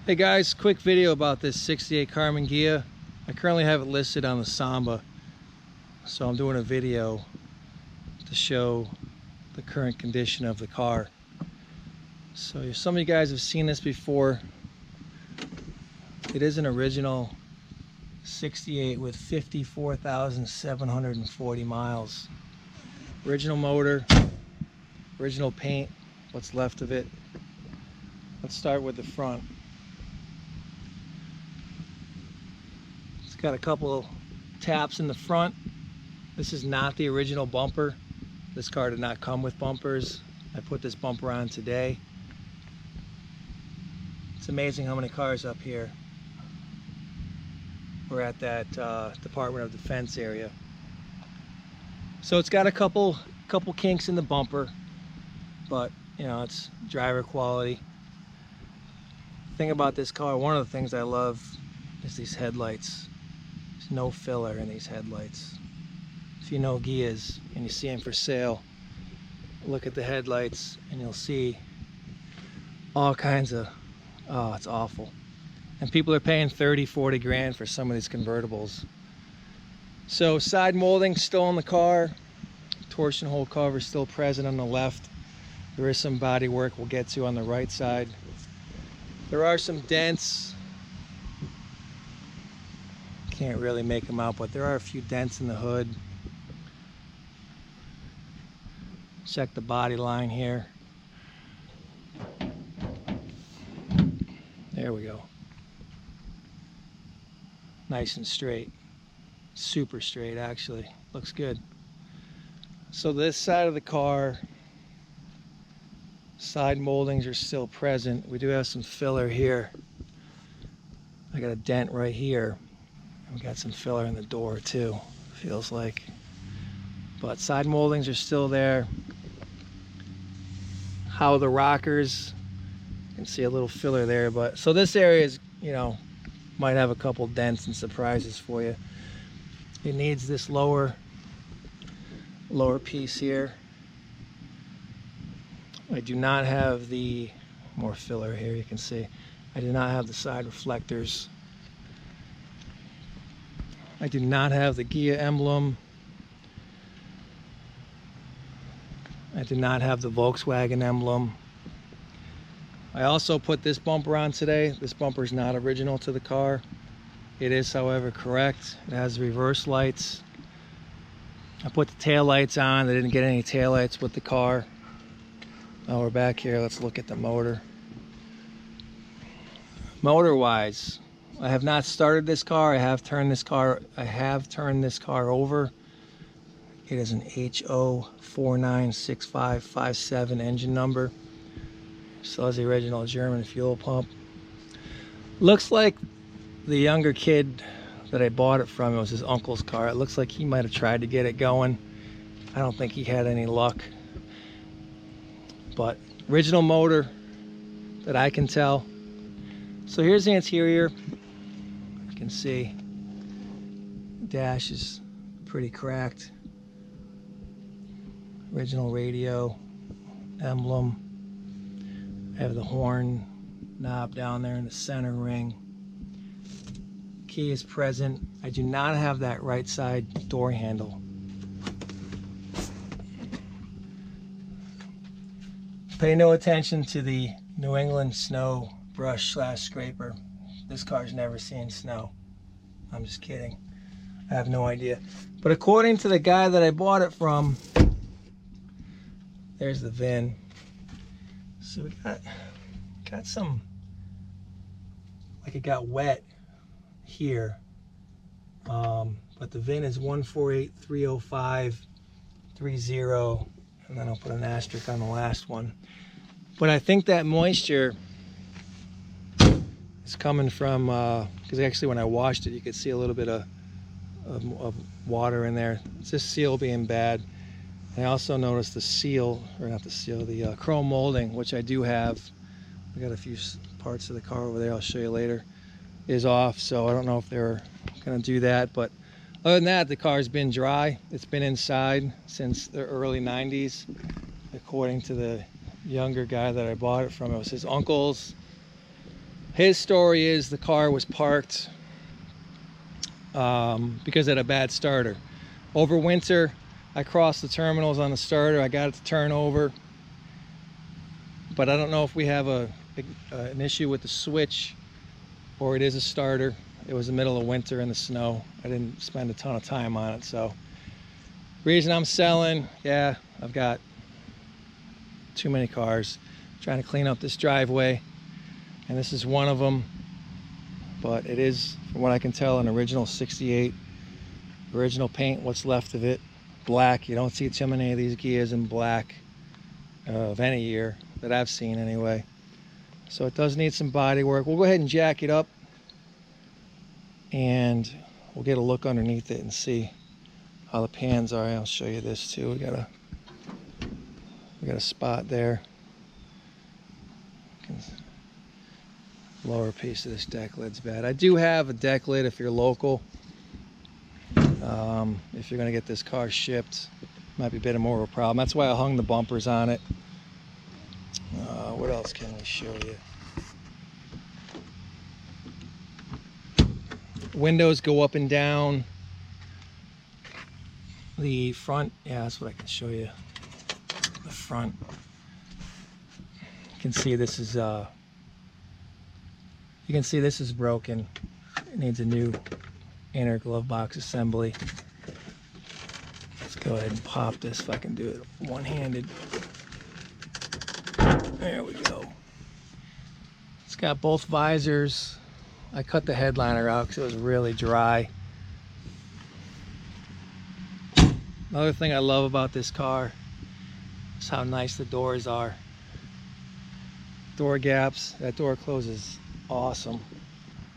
Hey guys, quick video about this 68 Karmann Ghia. I currently have it listed on the Samba, so I'm doing a video to show the current condition of the car. So some of you guys have seen this before. It is an original 68 with 54,740 miles. Original motor, original paint, what's left of it. Let's start with the front. It's got a couple taps in the front. This is not the original bumper. This car did not come with bumpers. I put this bumper on today. It's amazing how many cars up here. We're at that Department of Defense area. So it's got a couple kinks in the bumper, but you know, it's driver quality. The thing about this car, one of the things I love is these headlights. There's no filler in these headlights. If you know Ghias and you see them for sale, look at the headlights and you'll see all kinds of, oh, it's awful. And people are paying 30, 40 grand for some of these convertibles. So side molding still on the car. Torsion hole cover still present on the left. There is some body work we'll get to on the right side. There are some dents. Can't really make them out, but there are a few dents in the hood. Check the body line here. There we go. Nice and straight. Super straight, actually. Looks good. So this side of the car, side moldings are still present. We do have some filler here. I got a dent right here. We got some filler in the door too, feels like. But side moldings are still there. How the rockers, you can see a little filler there, but so this area is, you know, might have a couple dents and surprises for you. It needs this lower piece here. I do not have the more filler here, you can see. I do not have the side reflectors. I do not have the Ghia emblem. I do not have the Volkswagen emblem. I also put this bumper on today. This bumper is not original to the car. It is, however, correct. It has reverse lights. I put the tail lights on. I didn't get any tail lights with the car. Now we're back here. Let's look at the motor. Motor-wise, I have not started this car. I have turned this car over. It is an HO496557 engine number. Still has the original German fuel pump. Looks like the younger kid that I bought it from, it was his uncle's car. It looks like he might have tried to get it going. I don't think he had any luck. But original motor that I can tell. So here's the interior. You can see the dash is pretty cracked. Original radio emblem. I have the horn knob down there in the center ring. Key is present. I do not have that right side door handle. Pay no attention to the New England snow brush / scraper. This car's never seen snow. I'm just kidding. I have no idea. But according to the guy that I bought it from, there's the VIN. So we got some, like it got wet here. But the VIN is 1483053, and then I'll put an asterisk on the last one. But I think that moisture is coming from, because actually when I washed it, you could see a little bit of water in there. It's just seal being bad. And I also noticed the seal, or not the seal, the chrome molding, which I do have. I got a few parts of the car over there, I'll show you later, is off. So I don't know if they're gonna do that, but other than that, the car's been dry. It's been inside since the early 90s, according to the younger guy that I bought it from. It was his uncle's. His story is the car was parked because it had a bad starter. Over winter, I crossed the terminals on the starter. I got it to turn over, but I don't know if we have an issue with the switch or it is a starter. It was the middle of winter in the snow. I didn't spend a ton of time on it. So reason I'm selling, yeah, I've got too many cars. I'm trying to clean up this driveway, and this is one of them. But it is, from what I can tell, an original 68. Original paint, what's left of it. Black. You don't see too many of these Ghias in black of any year that I've seen anyway. So it does need some body work. We'll go ahead and jack it up, and we'll get a look underneath it and see how the pans are. I'll show you this too. We got a spot there. Lower piece of this deck lid's bad. I do have a deck lid if you're local. If you're going to get this car shipped, might be a bit more of a problem. That's why I hung the bumpers on it. What else can we show you? Windows go up and down. The front, yeah, that's what I can show you. The front. You can see this is broken. It needs a new inner glove box assembly. Let's go ahead and pop this if I can do it one-handed. There we go. It's got both visors. I cut the headliner out because it was really dry. Another thing I love about this car is how nice the doors are. Door gaps, that door closes awesome.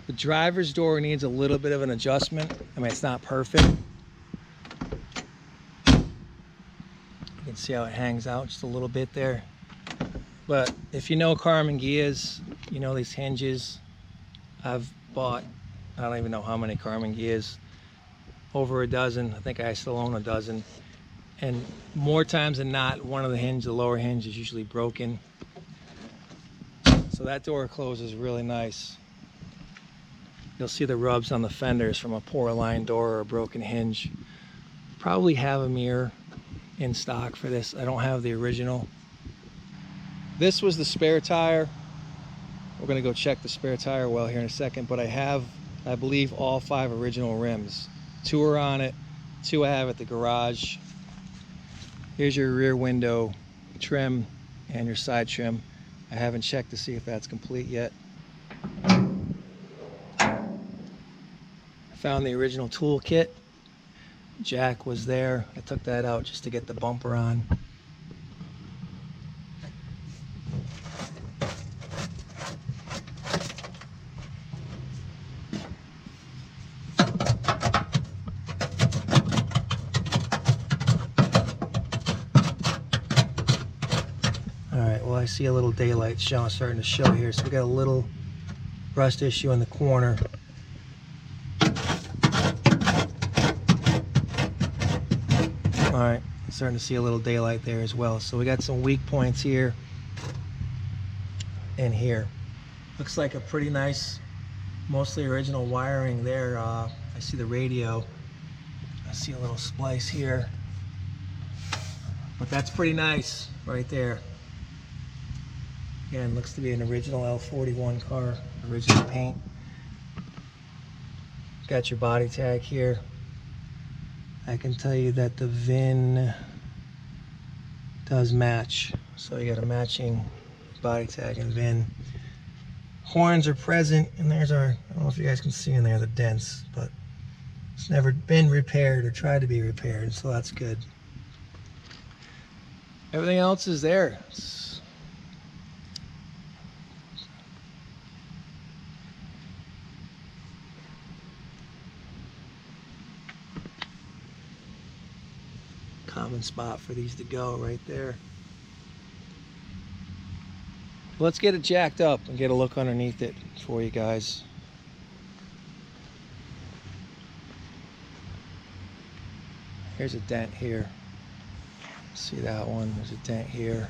The driver's door needs a little bit of an adjustment. I mean, it's not perfect. You can see how it hangs out just a little bit there. But if you know Karmann Ghias, you know these hinges. I've bought, I don't even know how many Karmann Ghias, over a dozen. I think I still own a dozen. And more times than not, one of the lower hinge is usually broken. So that door closes really nice. You'll see the rubs on the fenders from a poor line door or a broken hinge. Probably have a mirror in stock for this. I don't have the original. This was the spare tire. We're gonna go check the spare tire well here in a second, but I have, I believe, all 5 original rims. 2 are on it, 2 I have at the garage. Here's your rear window trim and your side trim. I haven't checked to see if that's complete yet. I found the original tool kit. Jack was there. I took that out just to get the bumper on. I see a little daylight starting to show here, so we got a little rust issue in the corner. All right, starting to see a little daylight there as well. So we got some weak points here and here. Looks like a pretty nice, mostly original wiring there. I see the radio. I see a little splice here, but that's pretty nice right there. Again, looks to be an original L41 car, original paint. Got your body tag here. I can tell you that the VIN does match. So you got a matching body tag and VIN. Horns are present, and there's our, I don't know if you guys can see in there the dents, but it's never been repaired or tried to be repaired, so that's good. Everything else is there. Common spot for these to go right there. Let's get it jacked up and get a look underneath it for you guys. Here's a dent here. See that one? There's a dent here.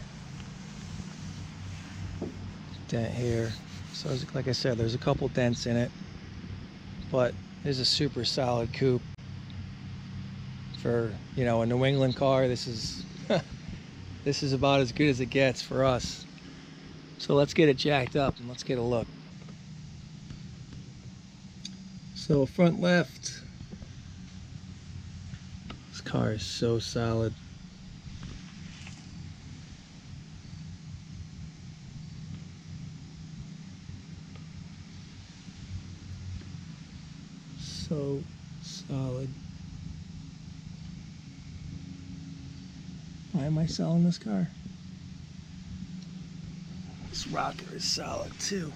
Dent here. So like I said, there's a couple dents in it, but it's a super solid coupe. For, you know, a New England car, this is this is about as good as it gets for us. So let's get it jacked up and let's get a look. So front left, this car is so solid. So solid. Why am I selling this car? This rocker is solid too.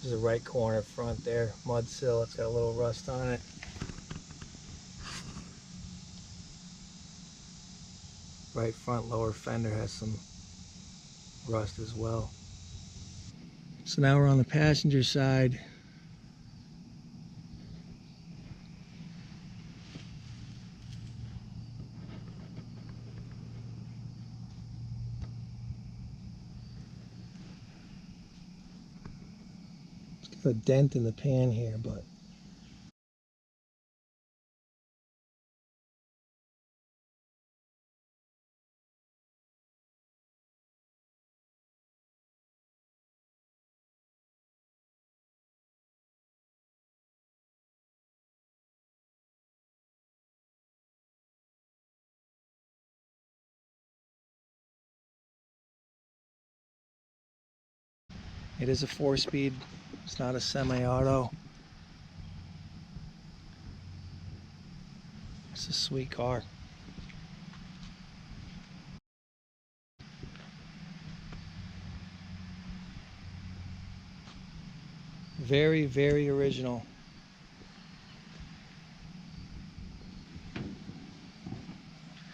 There's a right corner front there, mud sill, it's got a little rust on it. Right front lower fender has some rust as well. So now we're on the passenger side. It's got a dent in the pan here, but it is a 4-speed. It's not a semi-auto. It's a sweet car. Very, very original.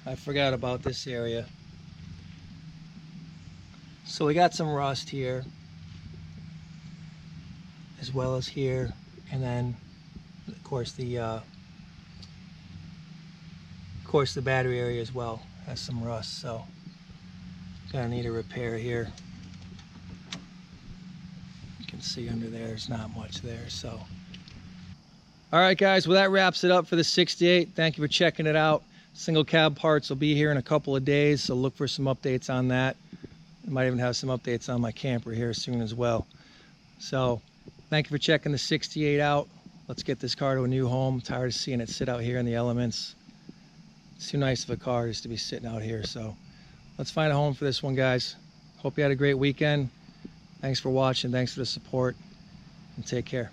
I forgot about this area. So we got some rust here, as well as here, and then of course the battery area as well has some rust. So gonna need a repair here. You can see under there's not much there. So all right guys, well that wraps it up for the 68. Thank you for checking it out. Single cab parts will be here in a couple of days, so look for some updates on that. I might even have some updates on my camper here soon as well. So thank you for checking the 68 out. Let's get this car to a new home. I'm tired of seeing it sit out here in the elements. It's too nice of a car just to be sitting out here. So let's find a home for this one, guys. Hope you had a great weekend. Thanks for watching. Thanks for the support, and take care.